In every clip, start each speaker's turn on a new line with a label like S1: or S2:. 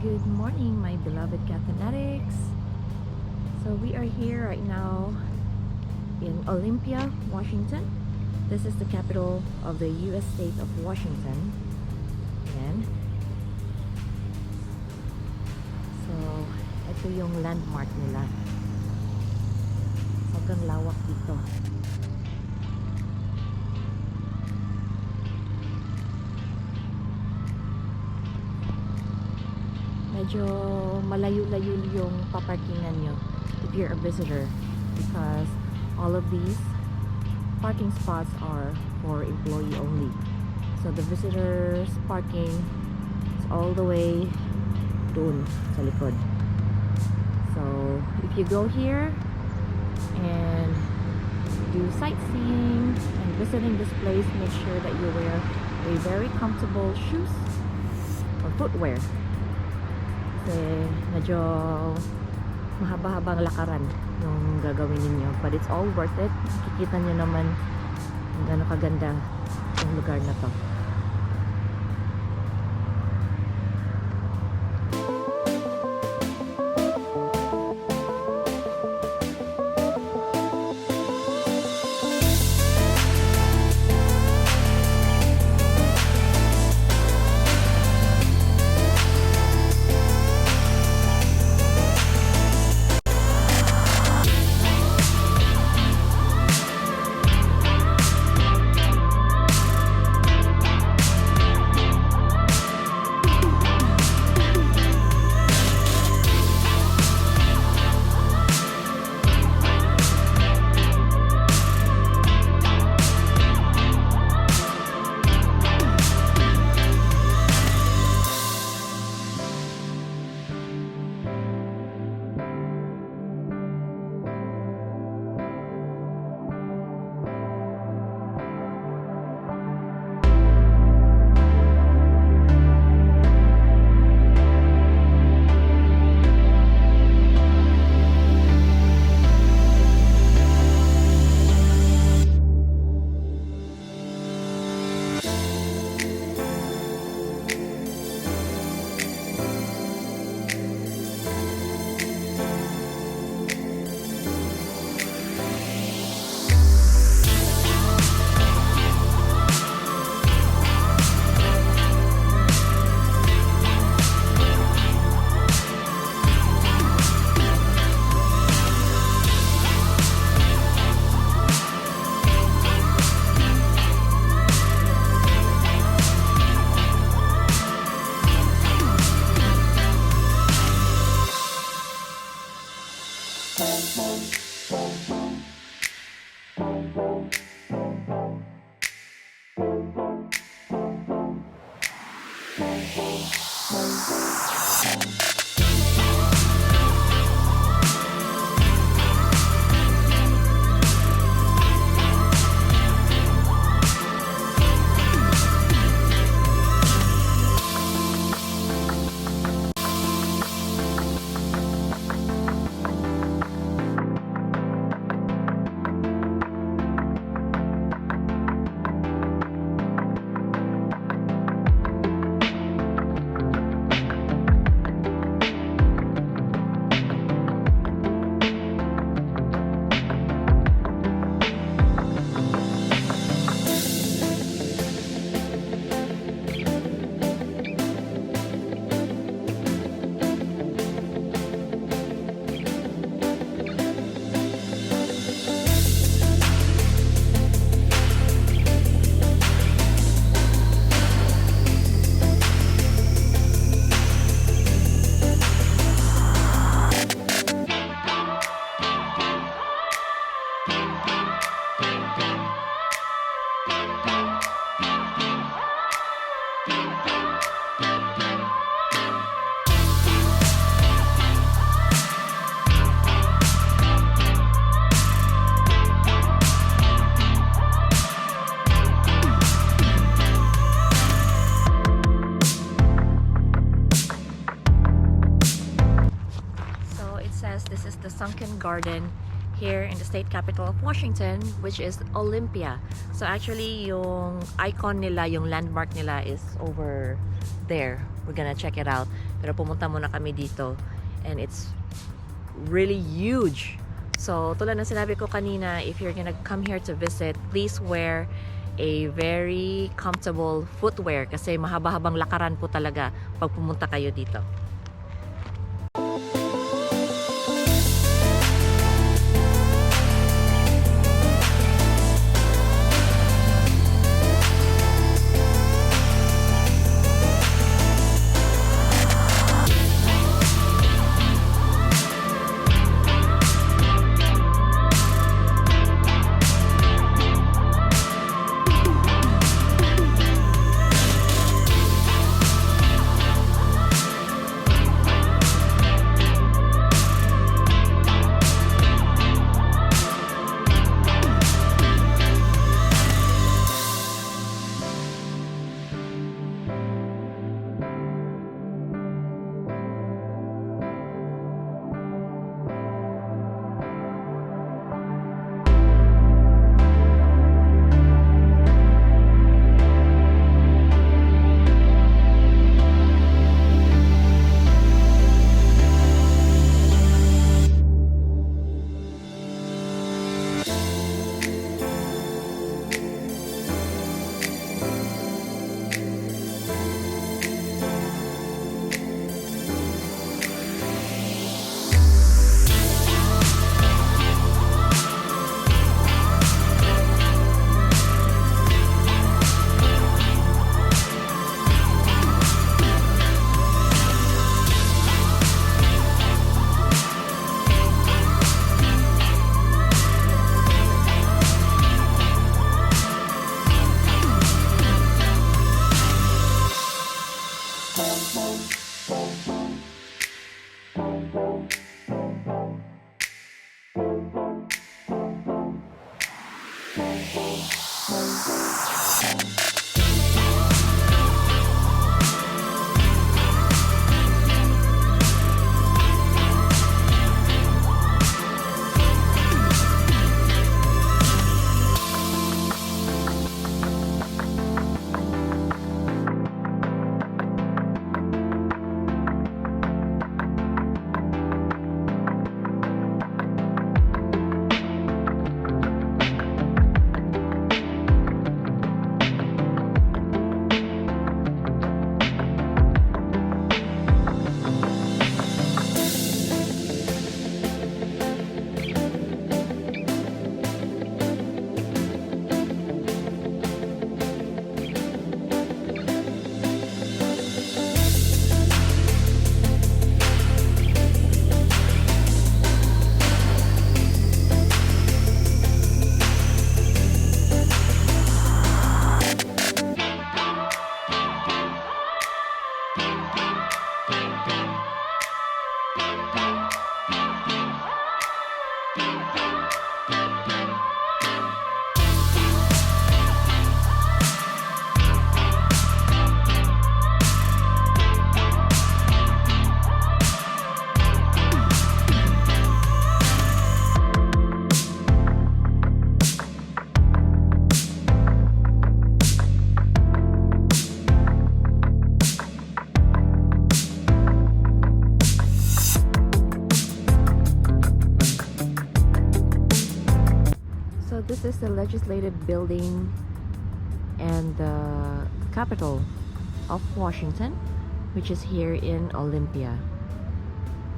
S1: Good morning, my beloved cat fanatics. So we are here right now in Olympia, Washington. This is the capital of the U.S. state of Washington. Ayan. So, ito yung landmark nila. Sobrang lawak dito. Medyo malayo-layo yung paparkingan nyo if you're a visitor, because all of these parking spots are for employee only. So the visitors parking is all the way doon sa likod. So if you go here and do sightseeing and visiting this place, make sure that you wear a very comfortable shoes or footwear. Kasi medyo mahaba-habang lakaran yung gagawin ninyo, but it's all worth it. Kikita nyo naman kung gaano kaganda yung lugar na to. This is the sunken garden here in the state capital of Washington, which is Olympia. So actually, yung icon nila, yung landmark nila is over there. We're gonna check it out. Pero pumunta muna kami dito. And it's really huge. So, tulad ng sinabi ko kanina, if you're gonna come here to visit, please wear a very comfortable footwear kasi mahaba-habang lakaran po talaga pag pumunta kayo dito. This is the legislative building and the capital of Washington, which is here in Olympia.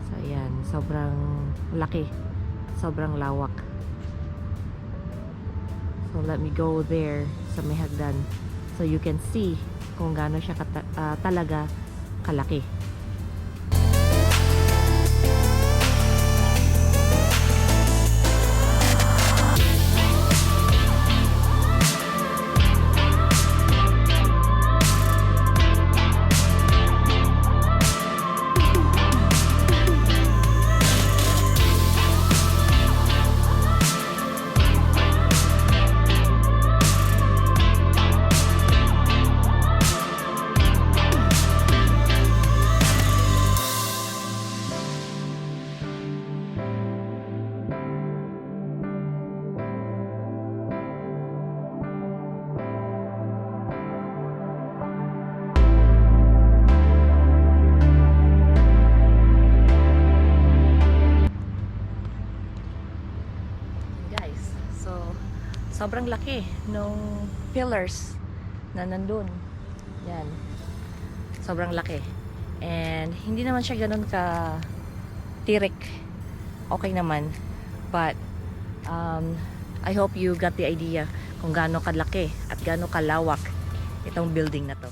S1: So ayan, sobrang laki, sobrang lawak. So let me go there sa may hagdan so you can see kung gaano siya talaga kalaki. sobrang laki nung pillars na nandun. Yan. Sobrang laki. And hindi naman siya ganun ka tirik. Okay naman. But I hope you got the idea kung gaano kalaki at gaano kalawak itong building na to.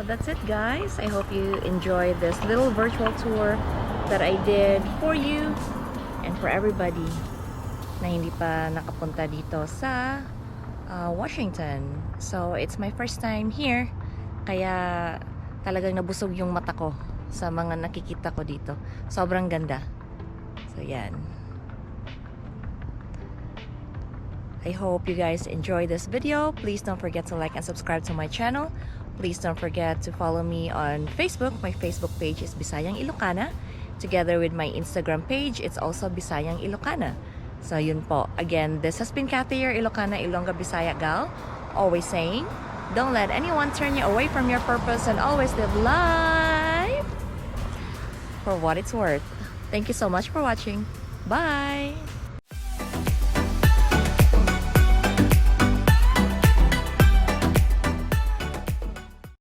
S1: That's it, guys. I hope you enjoyed this little virtual tour that I did for you and for everybody na hindi pa nakapunta dito sa Washington. So it's my first time here, kaya talagang nabusog yung mata ko sa mga nakikita ko dito. Sobrang ganda. So yan. I hope you guys enjoy this video. Please don't forget to like and subscribe to my channel. Please don't forget to follow me on Facebook. My Facebook page is Bisayang Ilocana. Together with my Instagram page, it's also Bisayang Ilocana. So yun po. Again, this has been Kathy, your Ilocana Ilongga Bisaya gal. Always saying, don't let anyone turn you away from your purpose and always live life for what it's worth. Thank you so much for watching. Bye!